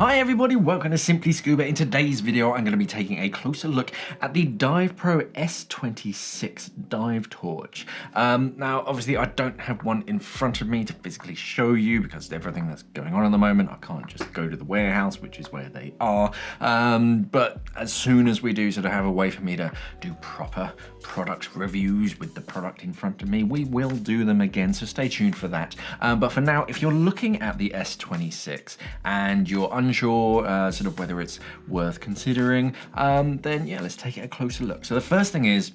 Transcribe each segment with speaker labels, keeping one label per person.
Speaker 1: Hi everybody, welcome to Simply Scuba. In today's video, I'm going to be taking a closer look at the Divepro S26 dive torch. Now, obviously, I don't have one in front of me to physically show you because of everything that's going on at the moment. I can't just go to the warehouse, which is where they are. But as soon as we do sort of have a way for me to do proper product reviews with the product in front of me, we will do them again, so stay tuned for that. But for now, if you're looking at the S26 and you're unsure sort of whether it's worth considering, then yeah, let's take it a closer look. So the first thing is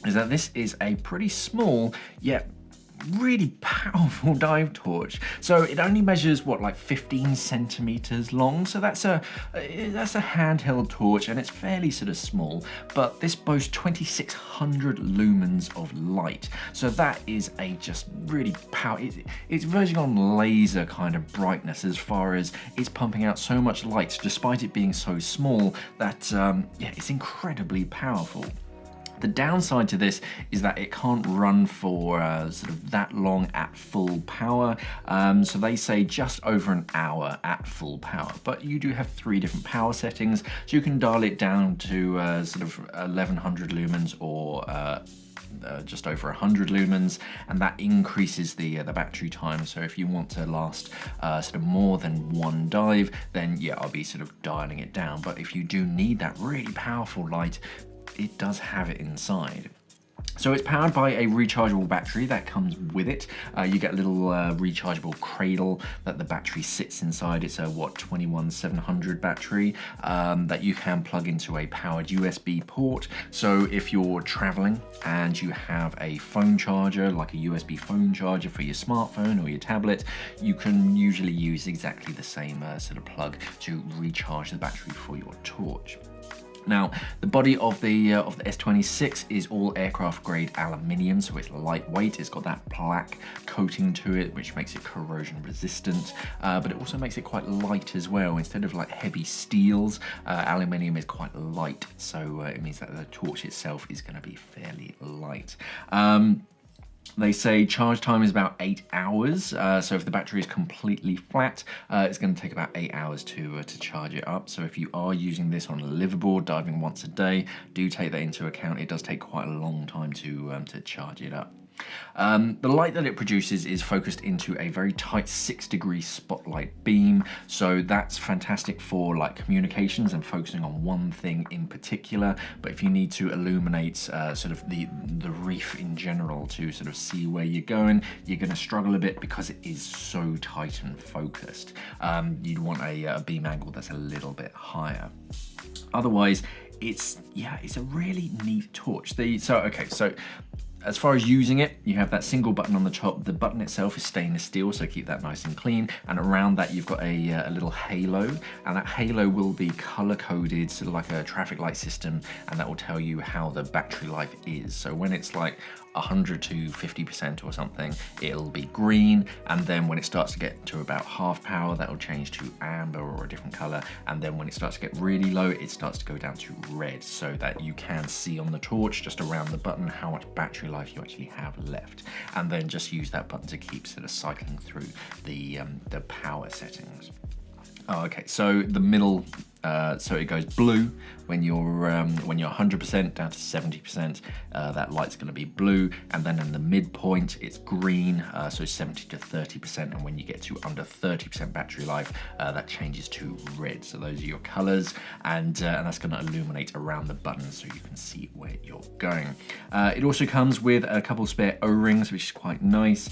Speaker 1: that this is a pretty small yet really powerful dive torch. So it only measures what, like 15 centimeters long, so that's a handheld torch, and it's fairly sort of small, but this boasts 2600 lumens of light, so that is a just really it's verging on laser kind of brightness as far as it's pumping out so much light despite it being so small that yeah, it's incredibly powerful. The downside to this is that it can't run for sort of that long at full power. So they say just over an hour at full power, but you do have 3 different power settings. So you can dial it down to sort of 1100 lumens or just over 100 lumens, and that increases the battery time. So if you want to last sort of more than one dive, then yeah, I'll be sort of dialing it down. But if you do need that really powerful light, it does have it inside. So it's powered by a rechargeable battery that comes with it. You get a little rechargeable cradle that the battery sits inside. It's a 21700 battery that you can plug into a powered USB port. So if you're traveling and you have a phone charger, like a USB phone charger for your smartphone or your tablet, you can usually use exactly the same sort of plug to recharge the battery for your torch. Now, the body of the S26 is all aircraft grade aluminium, so it's lightweight. It's got that black coating to it, which makes it corrosion resistant, but it also makes it quite light as well. Instead of like heavy steels, aluminium is quite light, so it means that the torch itself is going to be fairly light. They say charge time is about 8 hours, so if the battery is completely flat, it's going to take about 8 hours to charge it up. So if you are using this on a liveaboard, diving once a day, do take that into account. It does take quite a long time to charge it up. The light that it produces is focused into a very tight 6-degree spotlight beam, so that's fantastic for like communications and focusing on one thing in particular. But if you need to illuminate sort of the reef in general to sort of see where you're going to struggle a bit because it is so tight and focused. You'd want a beam angle that's a little bit higher. Otherwise, it's a really neat torch. So as far as using it, you have that single button on the top. The button itself is stainless steel, so keep that nice and clean. And around that, you've got a little halo, and that halo will be color-coded, sort of like a traffic light system, and that will tell you how the battery life is. So when it's like 100 to 50% or something, it'll be green, and then when it starts to get to about half power, that'll change to amber or a different color, and then when it starts to get really low, it starts to go down to red, so that you can see on the torch just around the button how much battery life you actually have left, and then just use that button to keep sort of cycling through the power settings. Oh, okay, so the middle, so it goes blue when you're 100% down to 70%. That light's going to be blue, and then in the midpoint it's green, so 70 to 30%. And when you get to under 30% battery life, that changes to red. So those are your colors, and that's going to illuminate around the button so you can see where you're going. It also comes with a couple spare O-rings, which is quite nice,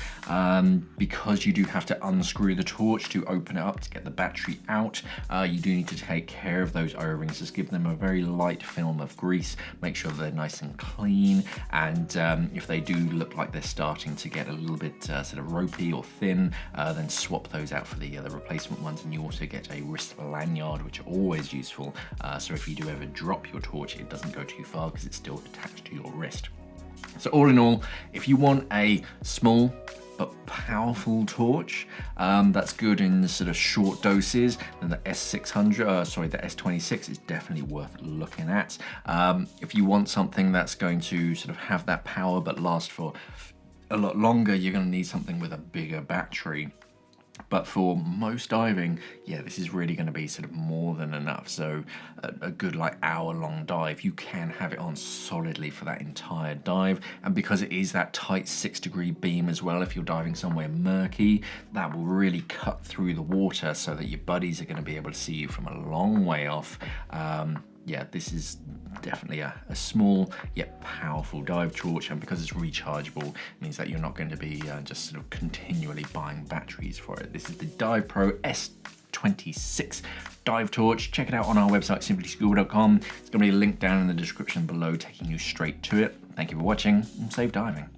Speaker 1: because you do have to unscrew the torch to open it up to get the battery out. You do need to take care of those O-rings. Just give them a very light film of grease, make sure they're nice and clean, and if they do look like they're starting to get a little bit sort of ropey or thin, then swap those out for the replacement ones. And you also get a wrist lanyard, which are always useful, so if you do ever drop your torch, it doesn't go too far because it's still attached to your wrist. So all in all, if you want a small but powerful torch that's good in sort of short doses, then the S600, the S26 is definitely worth looking at. If you want something that's going to sort of have that power but last for a lot longer, you're going to need something with a bigger battery. But for most diving, yeah, this is really going to be sort of more than enough. So a good like hour-long dive, you can have it on solidly for that entire dive. And because it is that tight 6-degree beam as well, if you're diving somewhere murky, that will really cut through the water so that your buddies are going to be able to see you from a long way off. Yeah, this is definitely a small yet powerful dive torch, and because it's rechargeable, it means that you're not going to be just sort of continually buying batteries for it. This is the Divepro S26 dive torch. Check it out on our website, simplyscuba.com. There's going to be a link down in the description below taking you straight to it. Thank you for watching, and safe diving.